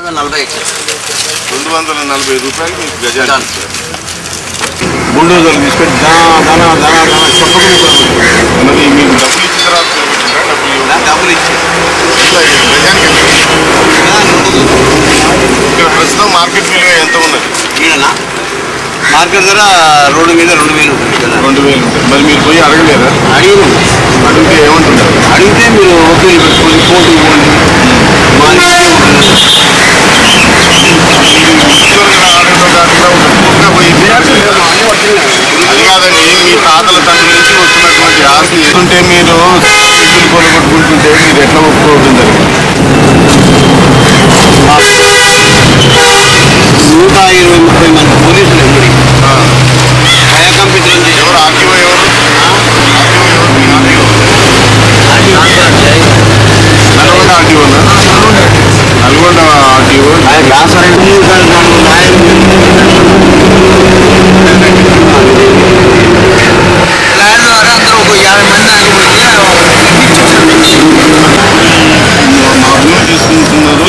240 రూపాయలు మీకు గజానికి ఇచ్చారు. బుల్డోజర్లు తీసుకొని మరి మీకు డబ్బులు ఇచ్చిన తర్వాత డబ్బులు ఇచ్చి గజానికి ఇక్కడ ప్రస్తుతం మార్కెట్ విలువ ఎంత ఉన్నది? మార్కెట్ ధర రోడ్డు మీద 2000 ఉంటుంది కదా. 2000 ఉంటుంది. మరి మీరు పోయి అడగలేరా? అడిగితే ఏమంటున్నారు? అడిగితే మీరు ఓకే పెట్టుకోండి, కోర్టు ఇవ్వండి, అది కాదండి, మీ తాతల తండ్రి నుంచి వస్తున్నటువంటి ఆస్తి ఉంటే మీరు కొనుక్కుంటుంటే మీరు ఎట్లా ఒప్పుకోవద్దు? 120-130 మంది పోలీసులు ఎవరి హయా కంప్యూటర్ ఎవరు ఆర్టీఓ ఎవరు? నల్గొండ ఆర్టీఓనా? నల్గొండ ఆర్టీఓ గ్లాస్ ల్యాండ్ ద్వారా అందరూ ఒక 50 మంది మా భూమి తీసుకుంటున్నారు.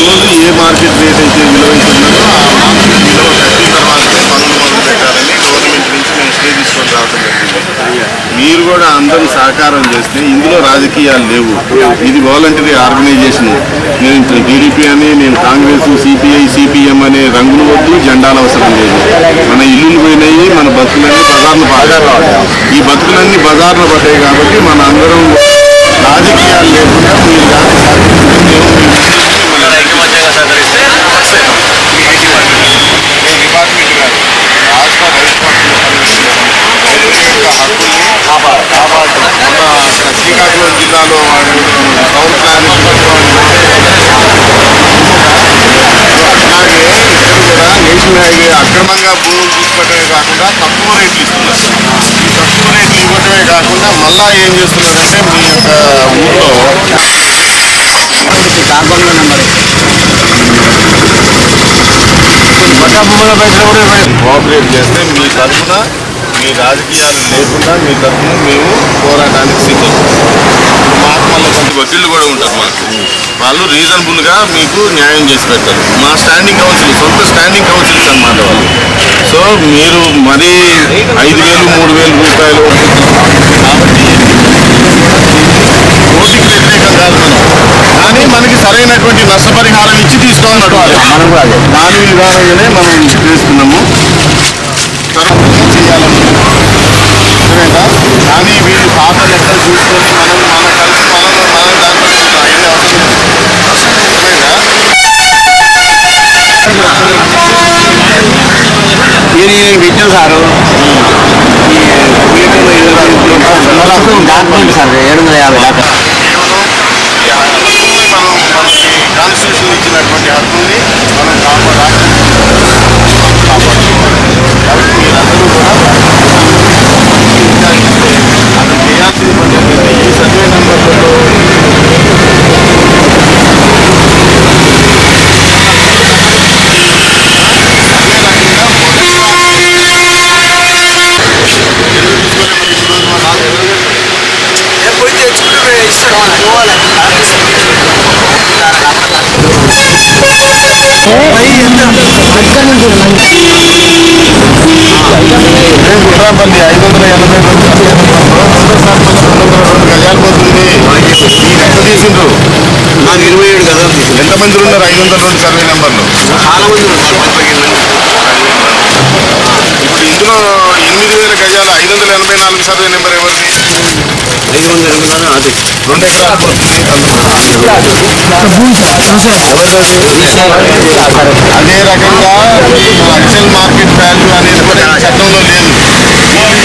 రోజు ఏ మార్కెట్ రేట్ అయితే విలువైతున్నారో ఆ మార్కెట్ విలువ కట్టిన తర్వాతనే పనులు మొదలు పెట్టాలని గవర్నమెంట్ నుంచి మేము స్టే తీసుకొని రావడం జరిగింది. మీరు కూడా అందరూ సహకారం చేస్తే ఇందులో రాజకీయాలు లేవు. ఇది వాలంటరీ ఆర్గనైజేషన్. నేను టీడీపీ అని, నేను కాంగ్రెస్, సిపిఐ, సిపిఎం అనే రంగులు వద్దు, జెండాలు అవసరం లేదు. మన ఇల్లులు పోయినాయి, మన బతుకులన్నీ బజార్లు పడ్డాయి. ఈ బతుకులన్నీ బజార్లు పడ్డాయి కాబట్టి మన అందరం రాజకీయాలు లేకుండా మీరు డిపార్ట్మెంట్ గారు రాష్ట్ర శ్రీకాకుళం జిల్లాలో వాడు టౌన్ ప్లానింగ్ అలాగే ఇక్కడ కూడా నేషనల్ హైవే అక్రమంగా భూములు తీసుకోవడమే కాకుండా తక్కువ రేట్లు ఇస్తున్నారు. ఈ తక్కువ రేట్లు ఇవ్వడమే కాకుండా మళ్ళా ఏం చేస్తున్నారంటే మీ యొక్క ఊళ్ళో కోఆపరేట్ చేస్తే మీ తరఫున మీ రాజకీయాలు లేకుండా మీ తరఫున మేము పోరాటానికి సిద్ధం. మాకు మళ్ళీ కొంత వకీళ్ళు కూడా ఉంటారు. మాకు వాళ్ళు రీజనబుల్గా మీకు న్యాయం చేసి పెడతారు. మా స్టాండింగ్ కౌన్సిల్, సొంత స్టాండింగ్ కౌన్సిల్స్ అన్నమాట వాళ్ళు. సో మీరు మరీ 5000, 3000 రూపాయలు కాబట్టి ఓటికి వ్యతిరేకం కాదు మనం, కానీ మనకి సరైనటువంటి నష్టపరిహారం ఇచ్చి తీసుకోవాలన్నట్టు దాని విధానంగానే మనం చేస్తున్నాము. చేయాలని కానీ వీళ్ళు పాత లెక్కలు చూసుకొని మనం కలిసి మనం దాంట్లో అవన్నీ అవసరం విద్యుత్ సారు సార్ 750 దాకా మనం మనకి కాన్స్టిట్యూషన్ ఇచ్చినటువంటి హక్కుల్ని మనం కాపాడాలి. కాబట్టి మీరందరూ కూడా అది చేయాల్సినటువంటి ఈ సర్వే నెంబర్లలో గుర్రాపల్లి 582 గజాలు పోతుంది. ఎంత తీసిండ్రు? నాకు 27 గజాలు తీసింది. ఎంతమంది ఉన్నారు 502 సర్వే నెంబర్లు? చాలా మంది ఉన్నారు. ఇప్పుడు ఇందులో 8000 గజాలు 584 సర్వే నెంబర్ ఎవరిది? 584 అది 2 ఎకరాలు పోతుంది. అదే రకంగా యాక్చువల్ మార్కెట్ వాల్యూ అనేది కూడా చట్టంలో లేదు.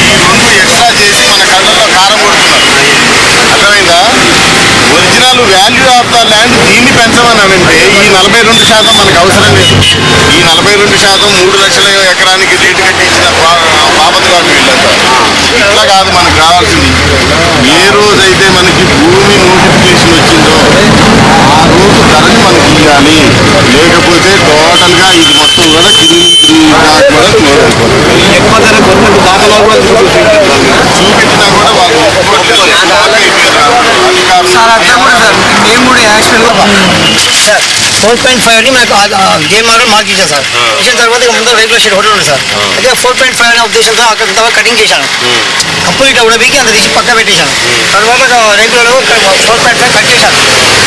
ఈ 2 ఎక్స్ట్రా చేసి మన కళ్ళల్లో కారం కొడుతున్నారు. అర్థమైందా? Original value of the land దీన్ని పెంచమని అంటే ఈ 42% మనకు అవసరం లేదు. ఈ 42% 3 లక్షల ఎకరానికి రేటు కట్టించిన బాబత్ కాదు వీళ్ళంతా. ఇట్లా కాదు మనకు కావాల్సింది. ఏ రోజైతే మనకి భూమి నోటిఫికేషన్ వచ్చిందో ఆ రోజు ధరని మనకి ఇవ్వాలి. లేకపోతే టోటల్గా ఇది మొత్తం కూడా ఎక్కువ ధర గవర్నమెంట్ దాఖలా కూడా చూపెట్టినా కూడా వాళ్ళు సార్ అట్లా కూడా సార్ మేము కూడా యాక్చువల్గా 4.5 అని మనకు గేమ్ మార్క్ ఇచ్చాను సార్. ఇచ్చిన తర్వాత ఇక ముందు రేకుల షెడ్ హోటల్ ఉంది సార్. అయితే 4.5 అనే ఉద్దేశంతో అక్కడ కటింగ్ చేశాను. కంప్లీట్ ఉడబీకి అంత తీసి పక్క పెట్టేశాను. తర్వాత రేకులలో 4.5 కట్ చేశాను.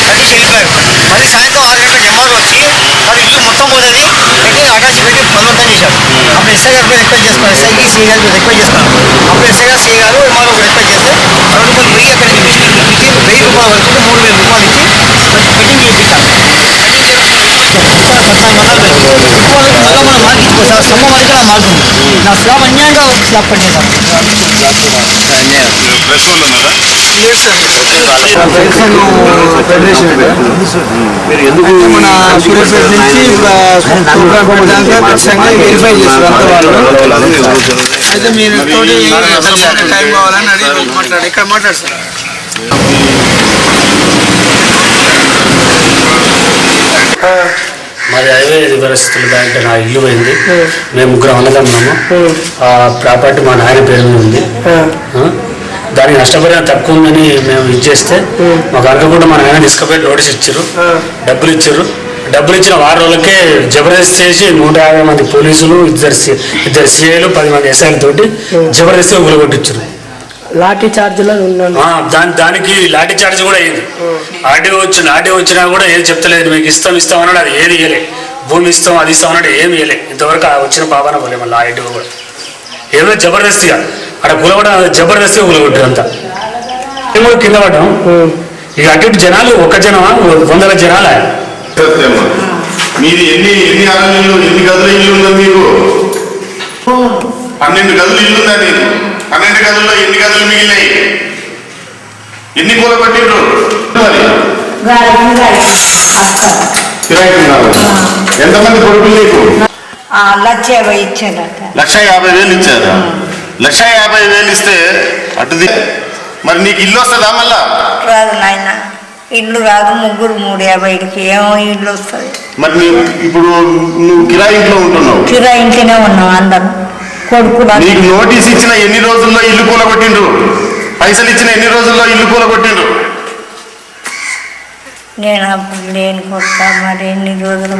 కట్టేసి వెళ్ళిపోయారు. మళ్ళీ సాయంత్రం 6 గంటలకు ఎంఆర్ఓ వచ్చి మరి ఇల్లు మొత్తం పోతుంది పెట్టి అటాచ్ పెట్టి బలవంతం చేశారు. అప్పుడు ఎస్ఐ గారికి రిక్వెస్ట్ చేసుకున్నాను. ఎస్ఐకి సిఐ గారికి రిక్వెస్ట్ చేసుకున్నాను. అప్పుడు ఎస్ఐ గారు సిఐ గారు ఎంఆర్ఓ రిక్వెస్ట్ చేస్తే 2 రూపాయలు వెయ్యి అక్కడ నుంచి మిషన్ ఇచ్చి 1000 రూపాయల వరకు 3000 రూపాయలు ఇచ్చి కటింగ్ చేయించాను. మళ్ళీ మనం మార్కించుకోవచ్చు. స్తంభం వరకు నా మార్కుంది. నా స్లాబ్ అన్యాయంగా స్లాబ్ పట్టేశాను. ప్రెస్ వాళ్ళు ఉన్నారా? లేదు సార్. ఫెడరేషన్ మీరు ఎందుకు మన సూర్యాపేట నుంచి ఖచ్చితంగా వెరిఫై చేస్తారు అంత వాళ్ళు. అయితే మీరు తోటి టైం కావాలని అడిగి మాట్లాడు. ఇక్కడ మాట్లాడు సార్. మాది హైవే పరిస్థితులు బ్యాంక్ నా ఇల్లు పోయింది. మేము ముగ్గురు అన్నదమ్మున్నాము. ఆ ప్రాపర్టీ మా నాయన పేరు మీద ఉంది. దానికి నష్టపరిహారం తక్కువ ఉందని మేము ఇచ్చేస్తే మాకు అనుకోకుండా మా నాయన తీసుకుపోయి నోటీస్ ఇచ్చారు. డబ్బులు ఇచ్చారు. డబ్బులు ఇచ్చిన 6 రోజులకే జబర్దస్త్ చేసి 150 మంది పోలీసులు, ఇద్దరు సిఐలు, 10 మంది ఎస్ఐలతోటి జబర్దస్త్గా గులగొట్టించారు. లాఠీ చార్జ్లో ఉన్నాను. దానికి లాఠీ చార్జ్ కూడా అయింది. ఆర్డీఓ వచ్చినా కూడా ఏం చెప్తలేదు. మీకు ఇస్తాం అన్నాడు. అది ఏది ఇవ్వలే. భూమి ఇస్తాం అది ఇస్తాం అన్నాడు. ఏమి ఇవ్వలే. ఇంతవరకు వచ్చిన బాబాన పోలే. మళ్ళీ ఆర్డీఓ కూడా ఏదో జబర్దస్తిగా అక్కడ గులగొట్ట జబర్దస్తిగా గులగొట్టారు అంతా. మేము కూడా కింద పడ్డాం. ఇక అటు జనాలు ఒక్క జనమా 100 జనాలు. మీది ఎన్ని అరలు ఎన్ని గదుల ఇల్లు ఉందో మీకు? 12 గదులు ఇల్లు ఉందా నీకు? 12 గదుల్లో ఎన్ని గదులు మిగిలినాయి? ఎన్ని కూల పట్టిండ్రు? ఎంతమంది కొడుకులు నీకు? 1,50,000 ఇచ్చారు. 1,50,000 ఇచ్చారు. 1,50,000 ఇస్తే అటు మరి నీకు ఇల్లు వస్తుందా? మళ్ళా రాదు నాయన, ఇల్లు రాదు. ముగ్గురు 350కి ఏమో ఇల్లు వస్తుంది. మరి ఇప్పుడు నువ్వు కిరాయి ఇంట్లో ఉంటున్నావు? కిరాయి ఇంట్లోనే ఉన్నాం అందరం. కొడుకు నీకు నోటీస్ ఇచ్చిన ఎన్ని రోజుల్లో ఇల్లు కూలగొట్టిండ్రు? పైసలు ఇచ్చిన ఎన్ని రోజుల్లో ఇల్లు కూలగొట్టిండ్రు? నేను అప్పుడు లేని కొత్త మరి ఎన్ని రోజులు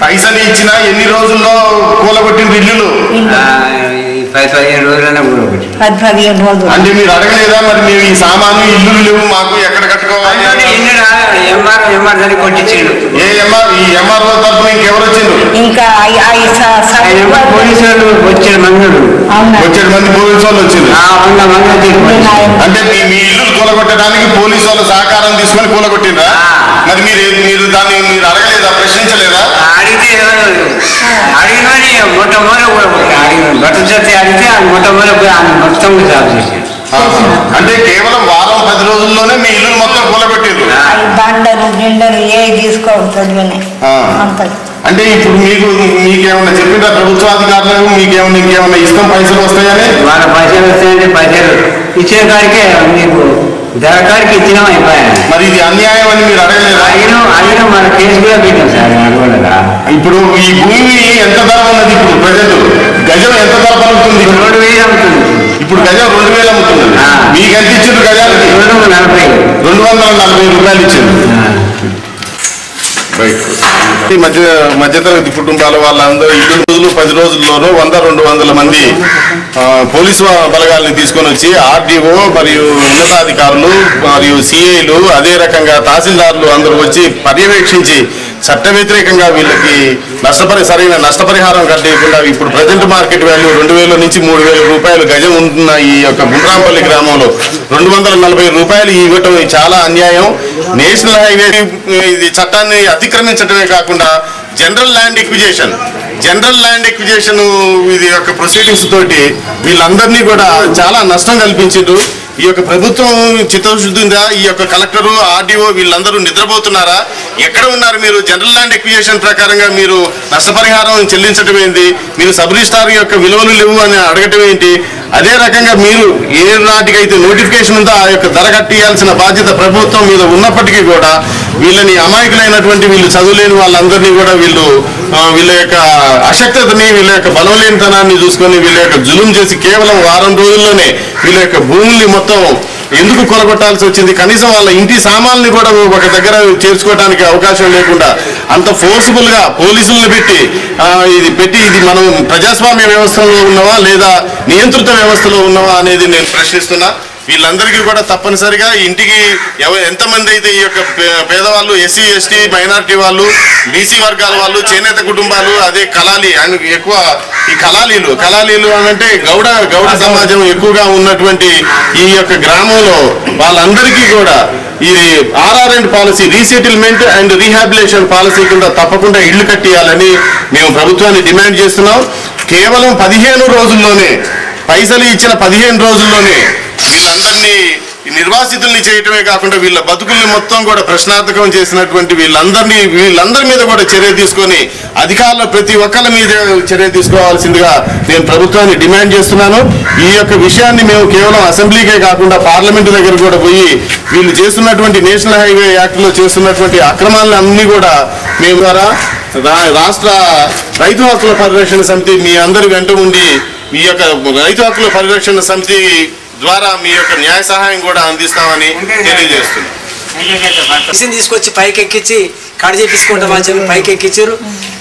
పైసలు ఇచ్చిన ఎన్ని రోజుల్లో కూలగొట్టిండ్రు ఇల్లులు? 10-15 రోజులైనా కూడా 10-15 రోజులు. అంటే మీరు అడగలేదా మరి మేము ఈ సామాను ఇల్లు లేవు మాకు ఎక్కడ కట్టుకోవాలి? ఏ ఈ ఎంఆర్ఓ తరఫున ఇంకెవరు వచ్చిండ్రు? ఇంకా పోలీసులు వచ్చాడు మంగళూరు. 7 మంది పోలీసు వాళ్ళు వచ్చిండ్రు. అంటే మీ ఇల్లు కూలగొట్టడానికి పోలీసు వాళ్ళ సహకారం తీసుకొని కూలగొట్టిండ్రా? మరి మీరు దాన్ని మీరు అడగలేదా? ప్రశ్నించలేదా? అడిగినని మొట్టమొదటి అడిగితే మొట్టమొదటి మొత్తం జాబ్ చేశారు. అంటే కేవలం వారం 10 రోజుల్లోనే మీ ఇల్లు మొత్తం కూలగొట్టిండ్రు. బండలు గిండలు ఏ తీసుకోవచ్చు. అంటే ఇప్పుడు మీకేమన్నా చెప్పిందా ప్రభుత్వాధికారులు? మీకేమన్నా ఇంకేమన్నా ఇష్టం పైసలు వస్తాయని? వాళ్ళ పైసలు వస్తాయంటే పైసలు ఇచ్చే కాడికే మీకు ధరకాడికి ఇచ్చినాం అయిపోయాయి. మరి ఇది అన్యాయం అని మీరు అడగలేదా? అడిగిన మన కేసు కూడా పెట్టాం సార్. అనుకోలేదా? ఇప్పుడు ఈ భూమి ఎంత ధర ఉన్నది? ఇప్పుడు ప్రజెంట్ గజం ఎంత ధర పలుకుతుంది? 2,000 అమ్ముతుంది. ఇప్పుడు గజం 2,000 అమ్ముతుంది. మీకు ఎంత ఇచ్చిండ్రు గజానికి? 240 రూపాయలు ఇచ్చిండ్రు. మధ్యతరగతి కుటుంబాల వాళ్ళందరూ 10 రోజుల్లోనూ 100-200 మంది పోలీసు బలగాల్ని తీసుకొని వచ్చి ఆర్డీఓ మరియు ఉన్నతాధికారులు మరియు సిఐలు అదే రకంగా తహసీల్దార్లు అందరూ వచ్చి పర్యవేక్షించి చట్ట వ్యతిరేకంగా వీళ్ళకి సరైన నష్టపరిహారం కట్టేయకుండా ఇప్పుడు ప్రజెంట్ మార్కెట్ వాల్యూ 2,000 నుంచి 3,000 రూపాయలు గజం ఉంటున్న ఈ యొక్క గుండ్రాంపల్లి గ్రామంలో 240 రూపాయలు ఇవ్వటం చాలా అన్యాయం. నేషనల్ హైవే ఇది చట్టాన్ని అతిక్రమించడమే కాకుండా జనరల్ ల్యాండ్ ఎక్విజేషన్ ఇది యొక్క ప్రొసీడింగ్స్ తోటి వీళ్ళందరినీ కూడా చాలా నష్టం కల్పించిండ్రు. ఈ యొక్క ప్రభుత్వం చిత్తశుద్ధిగా ఈ యొక్క కలెక్టరు ఆర్డీఓ వీళ్ళందరూ నిద్రపోతున్నారా? ఎక్కడ ఉన్నారు మీరు? జనరల్ ల్యాండ్ ఎక్విజేషన్ ప్రకారంగా మీరు నష్టపరిహారం చెల్లించడం ఏంటి? మీరు సబ్ రిజిస్ట్రార్ యొక్క విలువలు లేవు అని అడగటం ఏంటి? అదే రకంగా మీరు ఏ నాటికైతే నోటిఫికేషన్ ఉందో ఆ యొక్క ధర కట్టియాల్సిన బాధ్యత ప్రభుత్వం మీద ఉన్నప్పటికీ కూడా వీళ్ళని అమాయకులైనటువంటి వీళ్ళు చదువులేని వాళ్ళందరినీ కూడా వీళ్ళ యొక్క అశక్తతని వీళ్ళ యొక్క బలవలేనితనాన్ని చూసుకొని వీళ్ళ యొక్క జులుం చేసి కేవలం వారం రోజుల్లోనే వీళ్ళ యొక్క భూముల్ని మొత్తం ఎందుకు కొలగొట్టాల్సి వచ్చింది? కనీసం వాళ్ళ ఇంటి సామాన్లు కూడా ఒక దగ్గర చేర్చుకోవడానికి అవకాశం లేకుండా అంత ఫోర్స్ఫుల్ గా పోలీసులను పెట్టి ఇది మనం ప్రజాస్వామ్య వ్యవస్థలో ఉన్నావా లేదా నియంత్రిత వ్యవస్థలో ఉన్నావా అనేది నేను ప్రశ్నిస్తున్నా. వీళ్ళందరికీ కూడా తప్పనిసరిగా ఇంటికి ఎంతమంది అయితే ఈ యొక్క పేదవాళ్ళు, ఎస్సీ ఎస్టీ మైనారిటీ వాళ్ళు, బీసీ వర్గాల వాళ్ళు, చేనేత కుటుంబాలు, అదే కలాలి అండ్ ఎక్కువ ఈ కలాలీలు అంటే గౌడ సమాజం ఎక్కువగా ఉన్నటువంటి ఈ యొక్క గ్రామంలో వాళ్ళందరికీ కూడా ఈ RR&D policy, resettlement and rehabilitation policy కింద తప్పకుండా ఇళ్లు కట్టియాలని మేము ప్రభుత్వాన్ని డిమాండ్ చేస్తున్నాం. కేవలం 15 రోజుల్లోనే, పైసలు ఇచ్చిన 15 రోజుల్లోనే వీళ్ళందరినీ నిర్వాసితుల్ని చేయటమే కాకుండా వీళ్ళ బతుకుల్ని మొత్తం కూడా ప్రశ్నార్థకం చేసినటువంటి వీళ్ళందరి మీద కూడా చర్య తీసుకొని అధికారులు ప్రతి ఒక్కరి మీద చర్య తీసుకోవాల్సిందిగా నేను ప్రభుత్వాన్ని డిమాండ్ చేస్తున్నాను. ఈ యొక్క విషయాన్ని మేము కేవలం అసెంబ్లీకే కాకుండా పార్లమెంటు దగ్గర కూడా పోయి వీళ్ళు చేస్తున్నటువంటి నేషనల్ హైవే యాక్ట్ లో చేస్తున్నటువంటి అక్రమాలను అన్ని కూడా మేము ద్వారా రాష్ట్ర రైతు హక్కుల పరిరక్షణ సమితి మీ అందరి వెంట ఉండి ఈ యొక్క రైతు హక్కుల పరిరక్షణ సమితి ద్వారా మీ యొక్క న్యాయ సహాయం కూడా అందిస్తామని తెలియజేస్తున్నాం. తీసుకొచ్చి పైకి ఎక్కించి కట్ చేపించుకుంటామని చెప్పి పైకి ఎక్కించారు.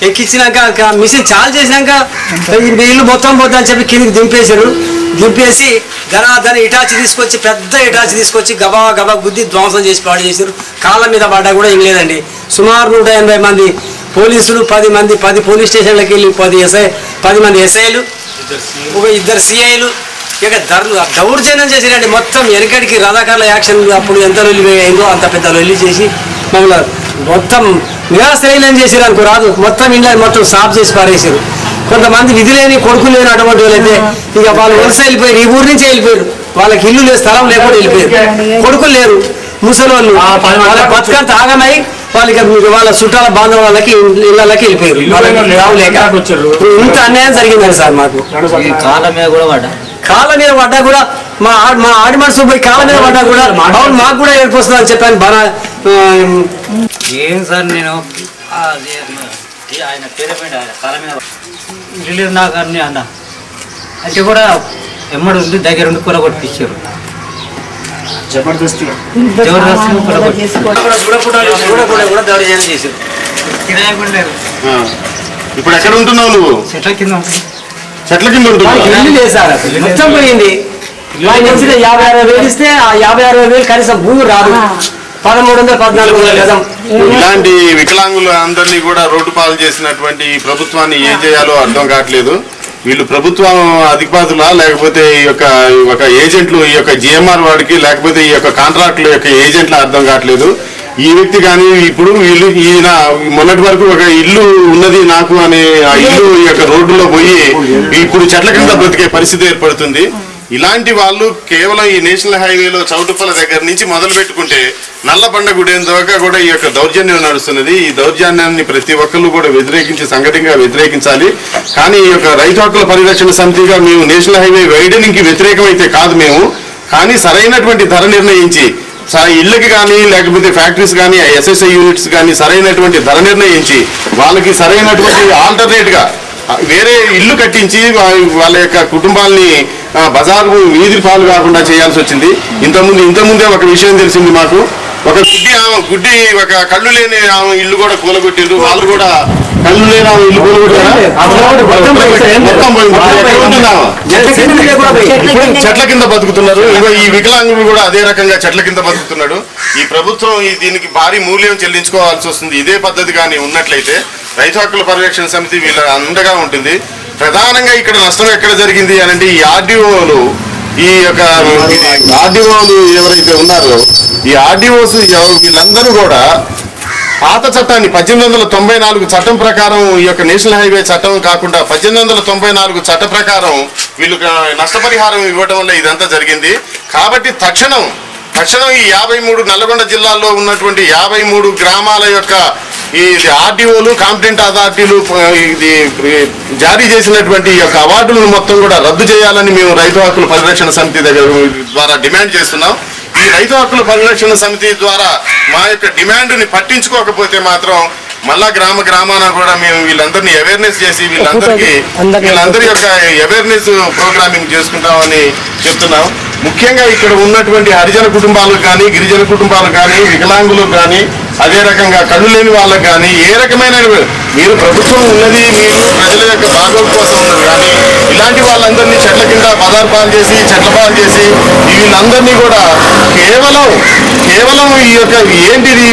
ఎక్కించినాక మిషన్ చాలు చేసినాక ఇల్లు మొత్తం పోద్దని చెప్పి కిందికి దింపేసి దాని ఇటాచి తీసుకొచ్చి పెద్ద ఇటాచి తీసుకొచ్చి గబా గుద్ది ధ్వంసం చేసి పాడు చేశారు. కాళ్ళ మీద పడ్డా కూడా ఏం లేదండి. సుమారు 180 మంది పోలీసులు, 10 పోలీస్ స్టేషన్లకు వెళ్ళి 10 మంది ఎస్ఐలు, 2 CIలు ఇక దౌర్జన్యం చేసిరండి. మొత్తం వెనకడికి రథాకారుల యాక్షన్ అప్పుడు ఎంత లొల్లి అయిందో అంత పెద్ద లొల్లి చేసి మమ్మల్ని మొత్తం నిరాశ్రయం చేసారు అనుకో రాదు, మొత్తం ఇంట్లో మొత్తం సాఫ్ చేసి పారేసారు. కొంతమంది విధి లేని కొడుకులు లేని అటువంటి వాళ్ళైతే ఇక వాళ్ళు వలస వెళ్ళిపోయారు, ఈ ఊరి నుంచి వెళ్ళిపోయారు. వాళ్ళకి ఇల్లు లేదు, స్థలం లేకుండా వెళ్ళిపోయారు. కొడుకులు లేరు, ముసలి వాళ్ళు, వాళ్ళ బతుకంత ఆగమై వాళ్ళ చుట్టాల బాంధవ వాళ్ళకి ఇళ్ళకి వెళ్ళిపోయారు. ఇంత అన్యాయం జరిగిందండి సార్ మాకు. కాళ్ళ మీద పడ్డా కూడా మా ఆడి మనసు పోయి కాళ్ళ మీద పడ్డా కూడా అవును మాకు కూడా ఏర్పొస్తుంది అని చెప్పాను. బాగా ఏం సార్ నేను ఆయన పేరు కాళ్ళ మీద రిలీజ్ నాకు అన్నీ అన్న అంటే కూడా ఎమ్మడి ఉంది దగ్గర ఉండి కూల కొట్టించారు. జబర్దస్త్ దౌర్జన్యం చేశారు. ఇప్పుడు ఎక్కడ ఉంటున్నావు నువ్వు? చెట్ల కింద ఇల్లు లేదు సార్, మొత్తం పోయింది. 50-60 వేలు ఇస్తే ఆ 50-60 వేలు కనీసం భూమి రాదు. 1300-1400 గజం. ఇలాంటి వికలాంగులు అందరినీ కూడా రోడ్డు పాలు చేసినటువంటి ఈ ప్రభుత్వాన్ని ఏం చేయాలో అర్థం కావట్లేదు. వీళ్ళు ప్రభుత్వం అధికారులా లేకపోతే ఒక ఏజెంట్లు, ఈ యొక్క GMR వాడికి లేకపోతే ఈ యొక్క కాంట్రాక్టుల యొక్క ఏజెంట్ల అర్థం కావట్లేదు. ఈ వ్యక్తి కానీ ఇప్పుడు ఈయన మొన్నటి వరకు ఒక ఇల్లు ఉన్నది నాకు అనే ఆ ఇల్లు ఈ యొక్క రోడ్డులో పోయి ఇప్పుడు చెట్ల కింద బ్రతికే పరిస్థితి ఏర్పడుతుంది. ఇలాంటి వాళ్ళు కేవలం ఈ నేషనల్ హైవేలో చౌటుప్పల దగ్గర నుంచి మొదలు పెట్టుకుంటే నల్లబండ గుడేం దాకా కూడా ఈ యొక్క దౌర్జన్యం నడుస్తున్నది. ఈ దౌర్జన్యాన్ని ప్రతి ఒక్కరు కూడా సంఘటితంగా వ్యతిరేకించాలి. కానీ ఈ యొక్క రైతు హక్కుల పరిరక్షణ సమితిగా మేము నేషనల్ హైవే వైడనింగ్ కి వ్యతిరేకమైతే కాదు మేము, కానీ సరైనటువంటి ధర నిర్ణయించి ఇళ్ళకి కానీ లేకపోతే ఫ్యాక్టరీస్ కానీ SSI యూనిట్స్ కానీ సరైనటువంటి ధర నిర్ణయించి వాళ్ళకి సరైనటువంటి ఆల్టర్నేట్ గా వేరే ఇల్లు కట్టించి వాళ్ళ యొక్క కుటుంబాలని బజారు వీధి పాలు కాకుండా చేయాల్సి వచ్చింది. ఇంతకుముందే ఒక విషయం తెలిసింది మాకు. ఒక గుడ్డి ఒక కళ్ళు లేని ఆమె ఇల్లు కూడా కూలగొట్టిండ్రు. వాళ్ళు కూడా కళ్ళు లేని ఆమె ఇల్లు కూలగొట్టారా? చెట్ల కింద బతుకుతున్నారు. ఈ వికలాంగులు కూడా అదే రకంగా చెట్ల కింద బతుకుతున్నాడు. ఈ ప్రభుత్వం దీనికి భారీ మూల్యం చెల్లించుకోవాల్సి వస్తుంది. ఇదే పద్ధతి కానీ ఉన్నట్లయితే రైతు హక్కుల పరిరక్షణ సమితి వీళ్ళ అండగా ఉంటుంది. ప్రధానంగా ఇక్కడ నష్టం ఎక్కడ జరిగింది అనంటే ఈ ఆర్డీఓలు, ఈ యొక్క ఆర్డీఓలు ఎవరైతే ఉన్నారో ఈ ఆర్డీఓస్ వీళ్ళందరూ కూడా పాత చట్టాన్ని 1894 చట్టం ప్రకారం ఈ యొక్క నేషనల్ హైవే చట్టం కాకుండా 1894 చట్ట ప్రకారం వీళ్ళు నష్టపరిహారం ఇవ్వడం వల్ల ఇదంతా జరిగింది. కాబట్టి తక్షణం ఈ 53 నల్లగొండ జిల్లాల్లో ఉన్నటువంటి 53 గ్రామాల యొక్క ఈ ఆర్డీఓలు, కాంపిటెంట్ అథారిటీలు ఇది జారీ చేసినటువంటి ఈ యొక్క అవార్డులను మొత్తం కూడా రద్దు చేయాలని మేము రైతు హక్కుల పరిరక్షణ సమితి ద్వారా డిమాండ్ చేస్తున్నాం. ఈ రైతు హక్కుల పరిరక్షణ సమితి ద్వారా మా యొక్క డిమాండ్ని పట్టించుకోకపోతే మాత్రం మళ్ళా గ్రామాన కూడా మేము వీళ్ళందరినీ అవేర్నెస్ చేసి వీళ్ళందరి యొక్క అవేర్నెస్ ప్రోగ్రామింగ్ చేసుకుంటామని చెప్తున్నాం. ముఖ్యంగా ఇక్కడ ఉన్నటువంటి హరిజన కుటుంబాలకు కానీ, గిరిజన కుటుంబాలకు కానీ, వికలాంగులకు కానీ, అదే రకంగా కళ్ళు లేని వాళ్ళకు కానీ ఏ రకమైన మీరు ప్రభుత్వం ఉన్నది మీరు ప్రజల యొక్క బాగోగు కోసం ఉన్నారు, కానీ ఇలాంటి వాళ్ళందరినీ చెట్ల కింద పదార్థాలు చేసి చెట్ల పాలు చేసి వీళ్ళందరినీ కూడా కేవలం ఈ యొక్క ఏంటిది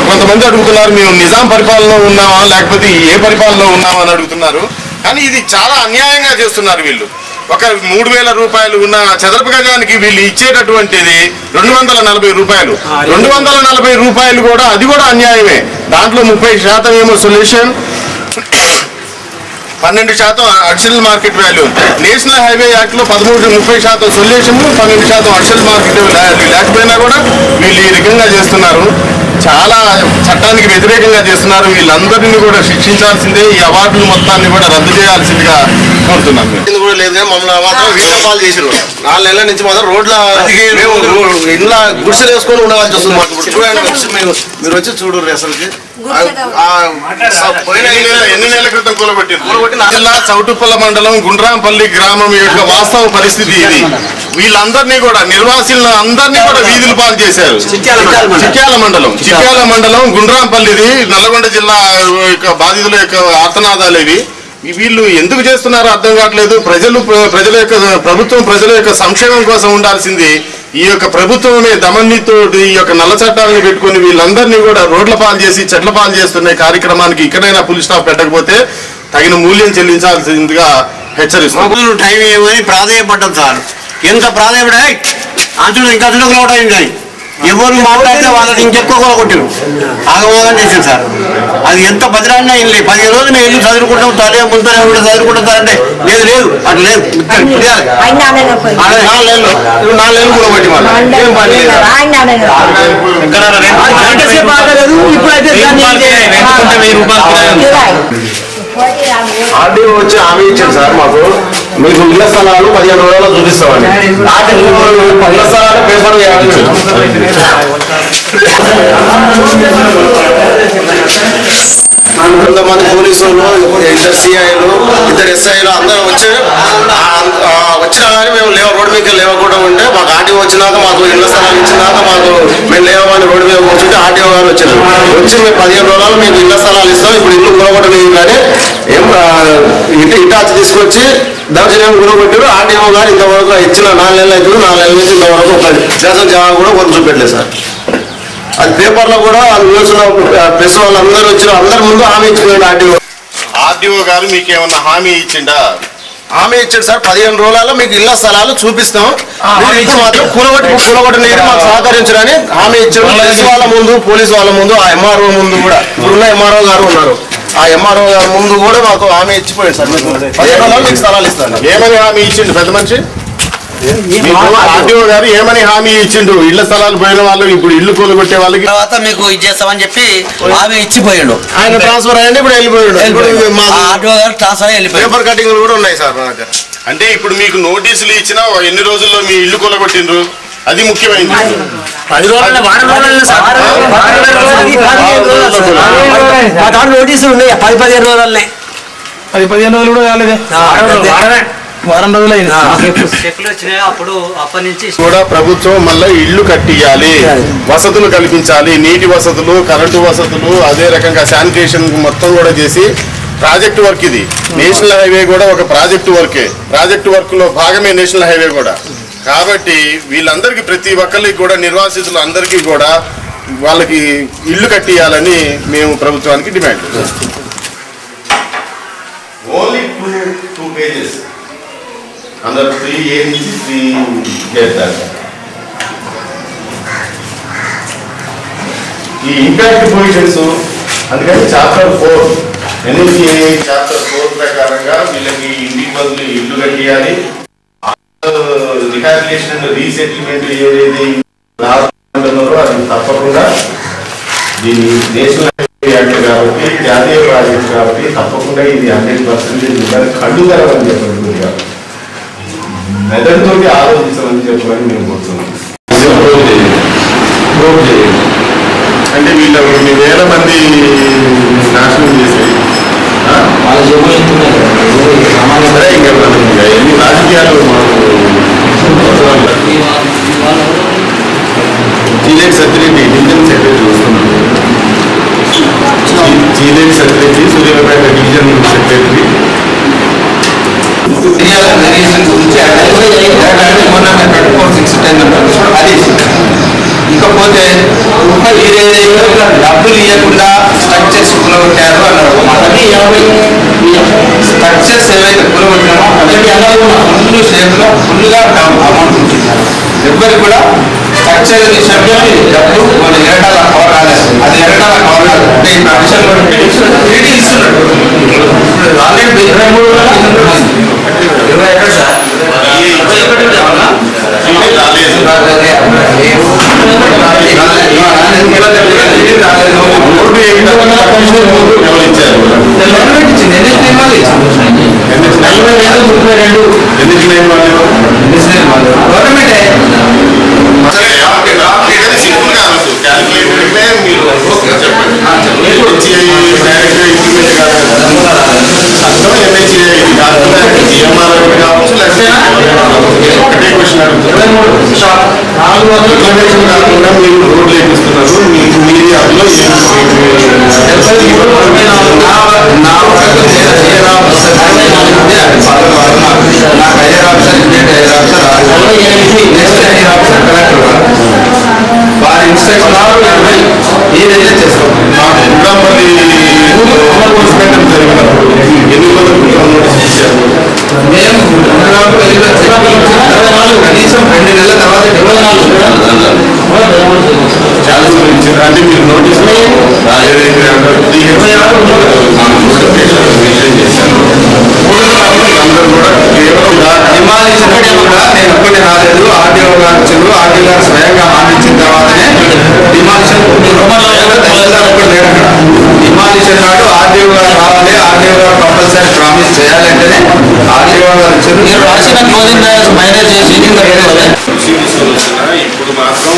కొంతమంది అడుగుతున్నారు, మేము నిజాం పరిపాలనలో ఉన్నామా లేకపోతే ఏ పరిపాలనలో ఉన్నామా అని అడుగుతున్నారు. కానీ ఇది చాలా అన్యాయంగా చేస్తున్నారు వీళ్ళు. ఒక 3,000 రూపాయలు ఉన్న చదరపు గజానికి వీళ్ళు ఇచ్చేటటువంటిది 240 రూపాయలు. 240 రూపాయలు కూడా అది కూడా అన్యాయమే. దాంట్లో 30% ఏమో solution, 12% additional market value. National highway act లో 30% సొల్యూషన్, 12% అడిషనల్ మార్కెట్ వాల్యూ లేకపోయినా కూడా వీళ్ళు ఈ రకంగా చేస్తున్నారు. చాలా చట్టానికి వ్యతిరేకంగా చేస్తున్నారు. వీళ్ళందరినీ కూడా శిక్షించాల్సిందే. ఈ అవార్డులు మొత్తాన్ని కూడా రద్దు చేయాల్సిందిగా కోరుతున్నాం. కూడా లేదు కానీ మమ్మల్ని మాత్రం వీడియో కాల్ చేసారు. 4 నెలల నుంచి మాత్రం రోడ్ల ఇంట్లో గుడిసెలు వేసుకొని ఉండవలసి వస్తుంది మాకు. ఇప్పుడు చూడండి, మీరు వచ్చి చూడరు అసలుకి. ఎన్ని నెలల క్రితం కూలగొట్టిన జిల్లా చౌటుప్పల మండలం గుండ్రాంపల్లి గ్రామం యొక్క వాస్తవ పరిస్థితి ఇది. వీళ్ళందరినీ కూడా నిర్వాసితులను అందరినీ కూడా వీధులు పాలు చేశారు. చిట్యాల మండలం గుండ్రాంపల్లిది, నల్గొండ జిల్లా యొక్క బాధితుల యొక్క ఆర్తనాదాలు ఇవి. వీళ్ళు ఎందుకు చేస్తున్నారో అర్థం కావట్లేదు. ప్రజల యొక్క ప్రభుత్వం ప్రజల యొక్క సంక్షేమం కోసం ఉండాల్సింది ఈ యొక్క ప్రభుత్వమే దమన్నితో ఈ యొక్క నల్ల చట్టాలను పెట్టుకుని వీళ్ళందరినీ కూడా రోడ్ల పాలు చేసి చెట్ల పాలు చేస్తున్న కార్యక్రమానికి ఇక్కడైనా పులి స్టాప్ పెట్టకపోతే తగిన మూల్యం చెల్లించాల్సిందిగా హెచ్చరిస్తున్నాం. టైం ఏమని ప్రాధాన్యపడ్డాం సార్. ఎంత ప్రాధాన్యపడా అంచుడు ఇంకా కానీ ఎవరు మాట్లాడితే వాళ్ళని ఇంకెక్కువ కొట్టారు, ఆగమోగం చేశారు సార్. అది ఎంత బదిలాడినా వెళ్ళి 15 రోజులు మేము ఇల్లు చదువుకుంటాం, తలే ముందరే కూడా చదువుకుంటారంటే లేదు అట్లా లేదు. 4 నెలలు కూడా పట్టి ఆర్డీఓ వచ్చి హామీ ఇచ్చారు సార్ మాకు, మీకు ఇళ్ల స్థలాలు 15 రోజుల్లో చూపిస్తామని. ఇళ్ల స్థలాలు పేపర్ కొంతమంది పోలీసులు, 2 సిఐలు, 2 ఎస్ఐలు అందరూ వచ్చినా కానీ మేము రోడ్డు మీద లేవకుండా ఉంటే మాకు ఆర్టీఓ వచ్చినాక మాకు ఇళ్ల స్థలాలు ఇచ్చినాక మాకు మేము లేవని రోడ్డు మీద కూర్చుంటే ఆర్టీఓ గారు వచ్చి మేము 15 రోజులు మీకు ఇళ్ల స్థలాలు ఇస్తాం, ఇప్పుడు ఇల్లు కూలగొట్టలేదు కానీ ఏం ఇటాచి తీసుకొచ్చి దౌర్జన్యం కూలగొట్టారు. ఆర్టీఓ గారు ఇంతవరకు ఇచ్చిన 4 నెలలు అవుతుంది, 4 నెలల నుంచి ఇంతవరకు ఒక శాసన జవాబు కూడా కొంచెం చూపెట్టలేదు సార్. అది పేపర్లో కూడా న్యూస్లో ప్రెస్ వాళ్ళందరూ వచ్చిన అందరి ముందు హామీ ఇచ్చిపోయాడు ఆర్టీఓ గారు. మీకు ఏమన్నా హామీ ఇచ్చిండా? హామీ ఇచ్చాడు సార్, 15 రోజులలో మీకు ఇళ్ల స్థలాలు చూపిస్తాం, మాత్రం కూలగొట్టి నీరు మాకు సహకరించడని హామీ ఇచ్చాడు. ప్రెస్ వాళ్ళ ముందు, పోలీసు వాళ్ళ ముందు, ఆ ఎంఆర్ఓ ముందు కూడా, ఇప్పుడున్న ఎంఆర్ఓ గారు ఉన్నారు, ఆ ఎంఆర్ఓ గారి ముందు కూడా మాకు హామీ ఇచ్చిపోయాడు సార్. 15 రోజుల్లో మీకు స్థలాలు ఇస్తాను. ఏమని హామీ ఇచ్చిండు పెద్ద మనిషి? ఆర్టీఓ గారు ఏమని హామీ ఇచ్చిండు? ఇళ్ల స్థలాలు పోయిన వాళ్ళు ఇప్పుడు ఇల్లు కూలగొట్టే వాళ్ళకి తర్వాత మీకు ఇది చేస్తామని చెప్పి హామీ ఇచ్చిపోయాడు. ఆయన ట్రాన్స్ఫర్ అయ్యండి, ఇప్పుడు వెళ్ళిపోయాడు. ఆర్టీఓ గారు ట్రాన్స్ఫర్ వెళ్ళిపోయాడు. పేపర్ కటింగ్లు కూడా ఉన్నాయి సార్ మా దగ్గర. అంటే ఇప్పుడు మీకు నోటీసులు ఇచ్చినా ఎన్ని రోజుల్లో మీ ఇల్లు కూలగొట్టిండ్రు? అది ముఖ్యమైనది. 10 రోజులు నోటీసులు ఉన్నాయి, 10-15 రోజులనే. 10-15 రోజులు కూడా కాలేదే, వారం రోజులు అయింది. చెక్కులు వచ్చినాయి అప్పుడు, అప్పటి నుంచి కూడా ప్రభుత్వం మళ్ళీ ఇల్లు కట్టియాలి, వసతులు కల్పించాలి, నీటి వసతులు, కరెంటు వసతులు, అదే రకంగా శానిటేషన్ మొత్తం కూడా చేసి ప్రాజెక్టు వర్క్. ఇది నేషనల్ హైవే కూడా ఒక ప్రాజెక్టు వర్కే. ప్రాజెక్టు వర్క్ లో భాగమే నేషనల్ హైవే కూడా. కాబట్టి వీళ్ళందరికీ ప్రతి ఒక్కరికి కూడా నిర్వాసితులు అందరికీ కూడా వాళ్ళకి ఇల్లు కట్టియాలని మేము ప్రభుత్వానికి డిమాండ్ చేస్తాం. ఓన్లీ 2 pages అందరు 3A నుంచి 3 చేస్తారు. ఈ ఇంపాక్ట్ పొజిషన్స్ అందుకని చాప్టర్ 4 ఎన్ఎస్సిఏ చాప్టర్ 4 ప్రకారంగా వీళ్ళకి ఇండివిజువల్ ఇల్లు కట్టియాలి. రిహాబిలిటేషన్ అండ్ రీసెటిల్మెంట్ ఏదైతే ఉంటున్నారో అది తప్పకుండా దీన్ని నేషనల్ యాక్ట్ కాబట్టి, జాతీయ ప్రాజెక్ట్ కాబట్టి తప్పకుండా ఇది 100% కళ్ళు తెరవని చెప్పండి, మెదడుతో ఆలోచించమని చెప్పమని మేము కోరుతున్నాం. అంటే వీళ్ళు కొన్ని వేల మంది నాశనం చేసేది సరే. ఇంకా ఎన్ని రాజకీయాలు చీలేటి సత్యరెడ్డి డివిజన్ సెక్రటరీ వస్తున్నాడు. చీలేటి సత్యరెడ్డి సూర్యాపేట డివిజన్ సెక్రటరీ. మొన్న 24/6 అది ఇకపోతే డబ్బులు ఇవ్వకుండా స్ట్రక్చర్స్ కూలగొట్టారు అన్నారు. స్ట్రక్చర్స్ ఏవైతే కూలగొట్టినామో ఫుల్ షేప్లో ఫుల్గా అమౌంట్ ఉంటున్నారు. ఎవరికి కూడా స్ట్రక్చర్ విషయంలో డబ్బు కొన్ని ఎరటాల కవర్ కాలేదు. అది ఎరటాల కవర్ కాదు అంటే ఇప్పుడు అడిషనల్ ఇస్తున్నాడు. ఆల్రెడీ 23 ఎక్కడ సార్ ఒకటే క్వశ్చన్ కాకుండా మీరు రోడ్లు వేపిస్తున్నారు. మీ ఏరియాలో వారి ఇన్స్ట్రక్షన్ ఏదైతే చేస్తాం. ఇంకా మరి పెట్టడం జరిగినప్పుడు ఎన్నికల నోటీస్ ఇచ్చారు. మేము కనీసం 2 నెలల తర్వాత 24 చాలా సార్లు ఇచ్చారు. అంటే మీరు నోటీస్ అందరూ కూడా డిమాలిషన్ కూడా నేను ఒక్కటి రాలేదు. ఆర్టీఓ గారు వచ్చారు. ఆర్టీఓ గారు స్వయంగా హామీ ఇచ్చిన తర్వాతనే డిమాలిషన్ డిమాలిషన్ నాడు ఆర్టీఓ గారు రావాలి. ఆర్టీఓ గారు కంపల్సరీ ప్రామిస్ చేయాలంటేనే ఆర్టీఓ గారు వచ్చారు. ఇప్పుడు మాత్రం